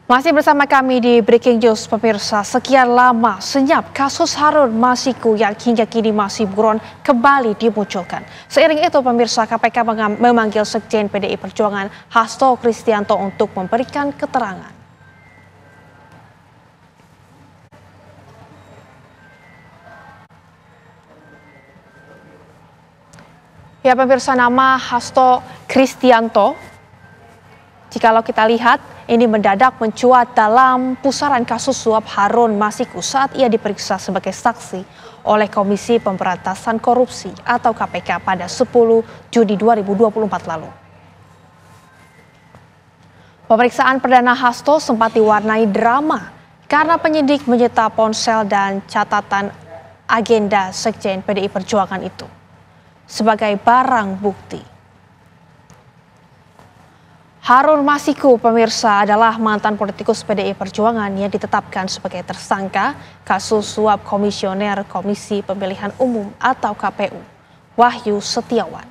Masih bersama kami di Breaking News, pemirsa. Sekian lama senyap kasus Harun Masiku yang hingga kini masih buron kembali dimunculkan. Seiring itu, pemirsa, KPK memanggil Sekjen PDI Perjuangan Hasto Kristianto untuk memberikan keterangan. Ya, pemirsa, nama Hasto Kristianto, jikalau kita lihat, ini mendadak mencuat dalam pusaran kasus suap Harun Masiku saat ia diperiksa sebagai saksi oleh Komisi Pemberantasan Korupsi atau KPK pada 10 Juni 2024 lalu. Pemeriksaan perdana Hasto sempat diwarnai drama karena penyidik menyita ponsel dan catatan agenda Sekjen PDI Perjuangan itu sebagai barang bukti. Harun Masiku, pemirsa, adalah mantan politikus PDI Perjuangan yang ditetapkan sebagai tersangka kasus suap Komisioner Komisi Pemilihan Umum atau KPU, Wahyu Setiawan.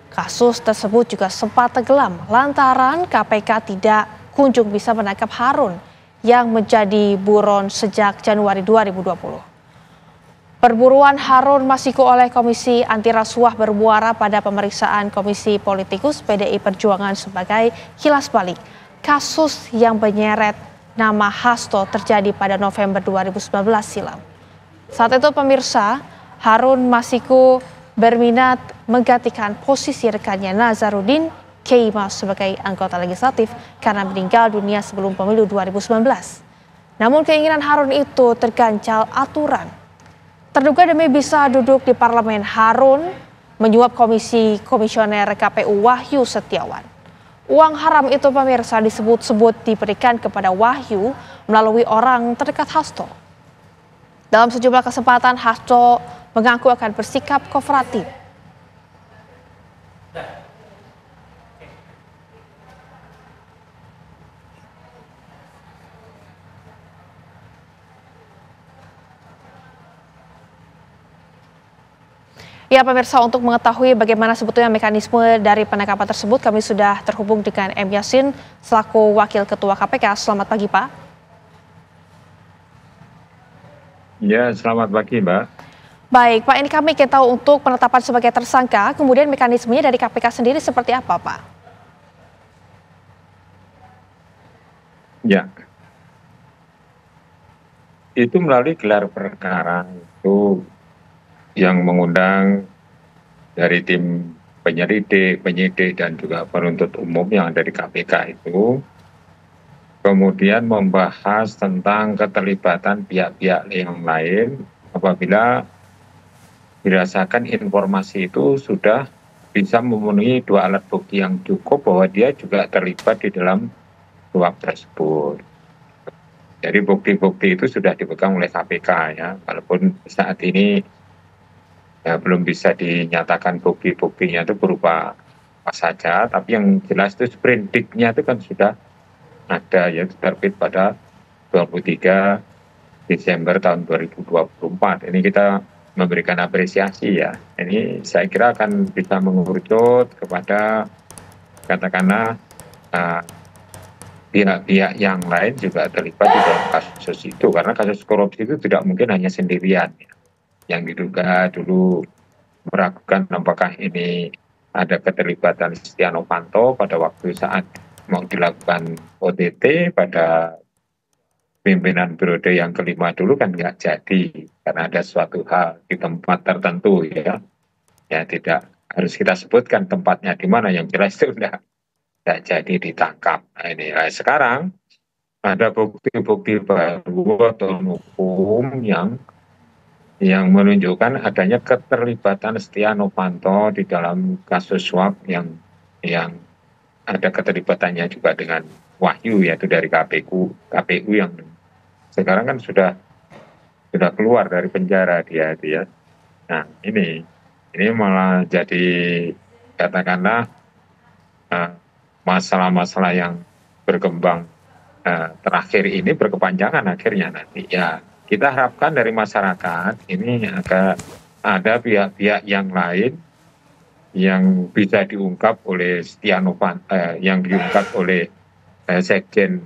Kasus tersebut juga sempat tenggelam lantaran KPK tidak kunjung bisa menangkap Harun yang menjadi buron sejak Januari 2020. Perburuan Harun Masiku oleh Komisi Anti Rasuah bermuara pada pemeriksaan Komisi Politikus PDI Perjuangan sebagai kilas balik kasus yang menyeret nama Hasto terjadi pada November 2019 silam. Saat itu, pemirsa, Harun Masiku berminat menggantikan posisi rekannya Nazarudin Keimas sebagai anggota legislatif karena meninggal dunia sebelum pemilu 2019. Namun keinginan Harun itu terganjal aturan. Terduga demi bisa duduk di parlemen, Harun menyuap komisioner KPU Wahyu Setiawan. Uang haram itu, pemirsa, disebut-sebut diberikan kepada Wahyu melalui orang terdekat Hasto. Dalam sejumlah kesempatan, Hasto mengaku akan bersikap kooperatif. Ya, pemirsa, untuk mengetahui bagaimana sebetulnya mekanisme dari penangkapan tersebut, kami sudah terhubung dengan M. Yasin selaku Wakil Ketua KPK. Selamat pagi, Pak. Ya, selamat pagi, Mbak. Baik, Pak, ini kami ingin tahu untuk penetapan sebagai tersangka, kemudian mekanismenya dari KPK sendiri seperti apa, Pak? Ya, itu melalui gelar perkara itu yang mengundang dari tim penyidik dan juga penuntut umum yang ada di KPK itu, kemudian membahas tentang keterlibatan pihak-pihak yang lain apabila dirasakan informasi itu sudah bisa memenuhi dua alat bukti yang cukup bahwa dia juga terlibat di dalam suap tersebut. Jadi bukti-bukti itu sudah dipegang oleh KPK ya, walaupun saat ini ya, belum bisa dinyatakan bukti-buktinya itu berupa apa saja, tapi yang jelas itu sprindiknya itu kan sudah ada, ya, terbit pada 23 Desember tahun 2024. Ini kita memberikan apresiasi ya. Ini saya kira akan bisa mengerucut kepada katakanlah pihak-pihak yang lain juga terlibat di dalam kasus itu, karena kasus korupsi itu tidak mungkin hanya sendirian. Yang diduga dulu meragukan apakah ini ada keterlibatan Setia Novanto pada waktu saat mau dilakukan OTT pada pimpinan periode yang kelima dulu kan nggak jadi karena ada suatu hal di tempat tertentu ya tidak harus kita sebutkan tempatnya di mana, yang jelas itu nggak jadi ditangkap. Nah, ini sekarang ada bukti-bukti baru atau hukum yang menunjukkan adanya keterlibatan Setia Novanto di dalam kasus suap yang ada keterlibatannya juga dengan Wahyu, yaitu dari KPU yang sekarang kan sudah keluar dari penjara dia. Nah, ini malah jadi katakanlah masalah-masalah yang berkembang terakhir ini berkepanjangan akhirnya nanti ya. Kita harapkan dari masyarakat ini ada pihak-pihak yang lain yang bisa diungkap oleh Setia Novanto, yang diungkap oleh Sekjen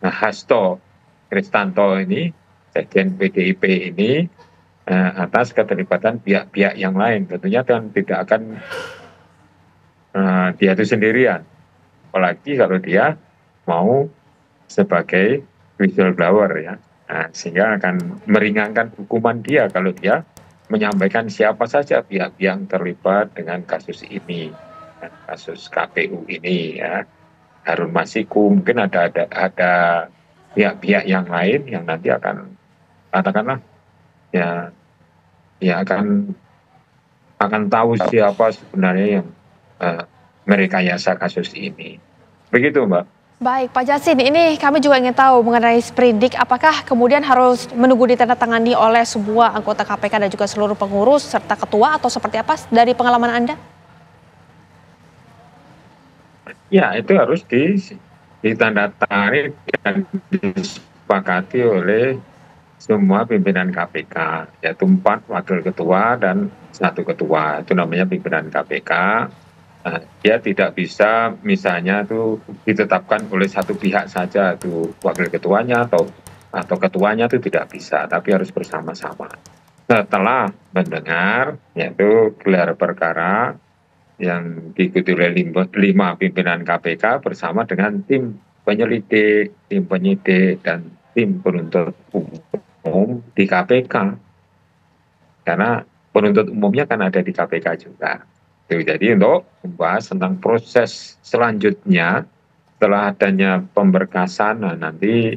Hasto Kristanto ini, Sekjen PDIP ini, atas keterlibatan pihak-pihak yang lain. Tentunya kan tidak akan dia itu sendirian, apalagi kalau dia mau sebagai whistleblower ya. Sehingga akan meringankan hukuman dia kalau dia menyampaikan siapa saja pihak yang terlibat dengan kasus ini, kasus KPU ini ya. Harun Masiku, mungkin ada pihak-pihak yang lain yang nanti akan katakanlah ya akan tahu siapa sebenarnya yang merekayasa kasus ini. Begitu, Mbak. Baik, Pak Jasin, ini kami juga ingin tahu mengenai sprindik, apakah kemudian harus menunggu ditandatangani oleh semua anggota KPK dan juga seluruh pengurus serta ketua atau seperti apa dari pengalaman Anda? Ya, itu harus ditandatangani dan disepakati oleh semua pimpinan KPK, yaitu 4 wakil ketua dan 1 ketua. Itu namanya pimpinan KPK. Dia tidak bisa misalnya itu ditetapkan oleh satu pihak saja, itu wakil ketuanya atau ketuanya itu tidak bisa, tapi harus bersama-sama. Setelah mendengar yaitu gelar perkara yang diikuti oleh 5 pimpinan KPK bersama dengan tim penyelidik, tim penyidik, dan tim penuntut umum di KPK. Karena penuntut umumnya kan ada di KPK juga. Jadi untuk membahas tentang proses selanjutnya setelah adanya pemberkasan, nanti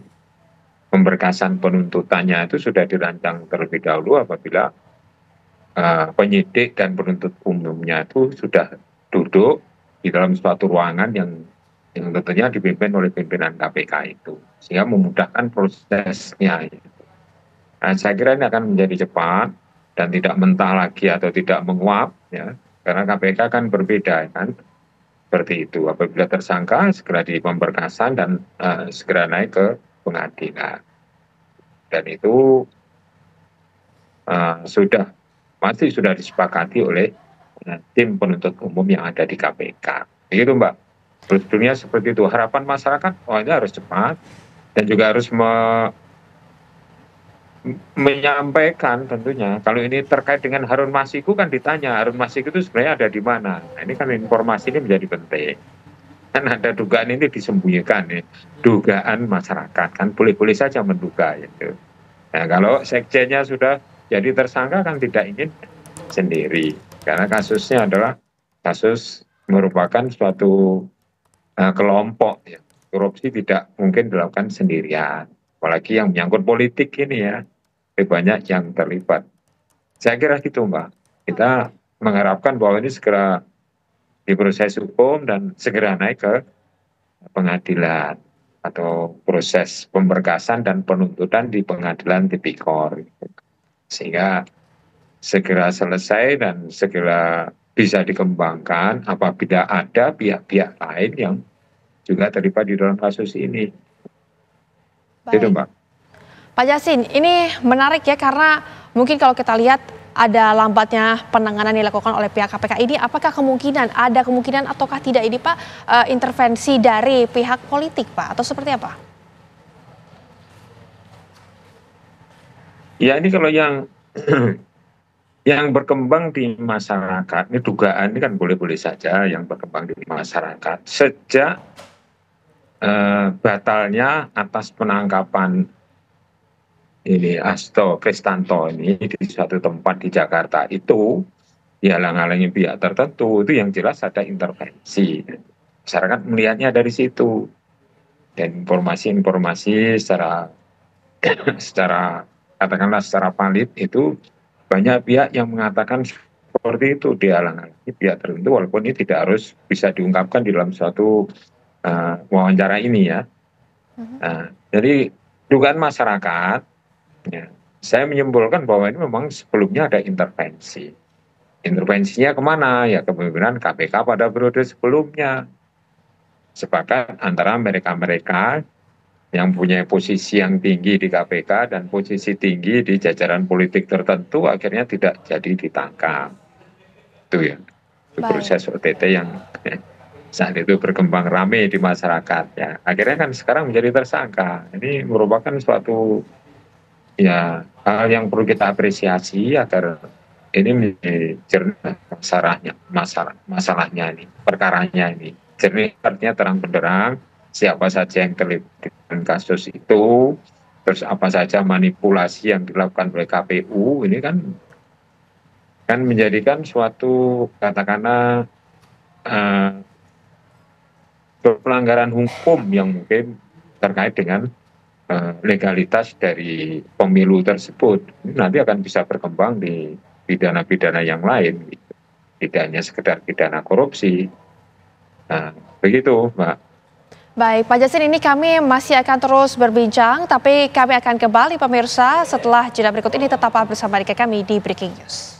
pemberkasan penuntutannya itu sudah dirancang terlebih dahulu apabila penyidik dan penuntut umumnya itu sudah duduk di dalam suatu ruangan yang tentunya dipimpin oleh pimpinan KPK itu, sehingga memudahkan prosesnya. Saya kira ini akan menjadi cepat dan tidak mentah lagi atau tidak menguap, ya, karena KPK kan berbeda kan, seperti itu. Apabila tersangka segera di pemberkasan dan segera naik ke pengadilan, dan itu pasti sudah disepakati oleh tim penuntut umum yang ada di KPK. Begitu, Mbak. Prosedurnya seperti itu. Harapan masyarakat, ini harus cepat dan juga harus menyampaikan tentunya. Kalau ini terkait dengan Harun Masiku kan ditanya, Harun Masiku itu sebenarnya ada di mana? Nah, ini kan informasi ini menjadi penting. Kan ada dugaan ini disembunyikan, ya. Dugaan masyarakat kan boleh-boleh saja menduga itu. Nah, kalau sekjennya sudah jadi tersangka kan tidak ingin sendiri, karena kasusnya adalah kasus merupakan suatu kelompok ya. Korupsi tidak mungkin dilakukan sendirian, apalagi yang menyangkut politik ini ya, banyak yang terlibat. Saya kira gitu, Mbak. Kita mengharapkan bahwa ini segera diproses hukum dan segera naik ke pengadilan atau proses pemberkasan dan penuntutan di pengadilan tipikor, sehingga segera selesai dan segera bisa dikembangkan apabila ada pihak-pihak lain yang juga terlibat di dalam kasus ini. Baik. Itu, Mbak. Pak Jasin, ini menarik ya, karena mungkin kalau kita lihat ada lambatnya penanganan yang dilakukan oleh pihak KPK ini, apakah ada kemungkinan ataukah tidak ini Pak intervensi dari pihak politik Pak, atau seperti apa? Ya, ini kalau yang berkembang di masyarakat, ini dugaan ini kan boleh-boleh saja yang berkembang di masyarakat. Sejak batalnya atas penangkapan ini Hasto Kristanto ini di suatu tempat di Jakarta itu, dihalang-halangi pihak tertentu, itu yang jelas ada intervensi. Masyarakat melihatnya dari situ. Dan informasi-informasi secara katakanlah secara valid itu banyak pihak yang mengatakan seperti itu, dihalang-halangi pihak tertentu, walaupun ini tidak harus bisa diungkapkan di dalam suatu wawancara ini ya. Jadi dugaan masyarakat, ya, saya menyimpulkan bahwa ini memang sebelumnya ada intervensi. Intervensinya kemana? Ya, kepemimpinan KPK pada periode sebelumnya. Sepakat antara mereka-mereka yang punya posisi yang tinggi di KPK dan posisi tinggi di jajaran politik tertentu akhirnya tidak jadi ditangkap. Itu ya, itu proses OTT yang saat itu berkembang rame di masyarakat ya. Akhirnya kan sekarang menjadi tersangka. Ini merupakan suatu ya hal yang perlu kita apresiasi agar ini menjadi jernih masalahnya ini, perkaranya ini. Jernih artinya terang benderang siapa saja yang terlibat dengan kasus itu, terus apa saja manipulasi yang dilakukan oleh KPU ini kan menjadikan suatu katakanlah pelanggaran hukum yang mungkin terkait dengan legalitas dari pemilu tersebut. Ini nanti akan bisa berkembang di pidana-pidana yang lain, gitu. Tidak hanya sekedar pidana korupsi. Nah, begitu, Mbak. Baik, Pak Jasin, ini kami masih akan terus berbincang, tapi kami akan kembali pemirsa setelah jeda berikut ini. Tetaplah bersama dengan kami di Breaking News.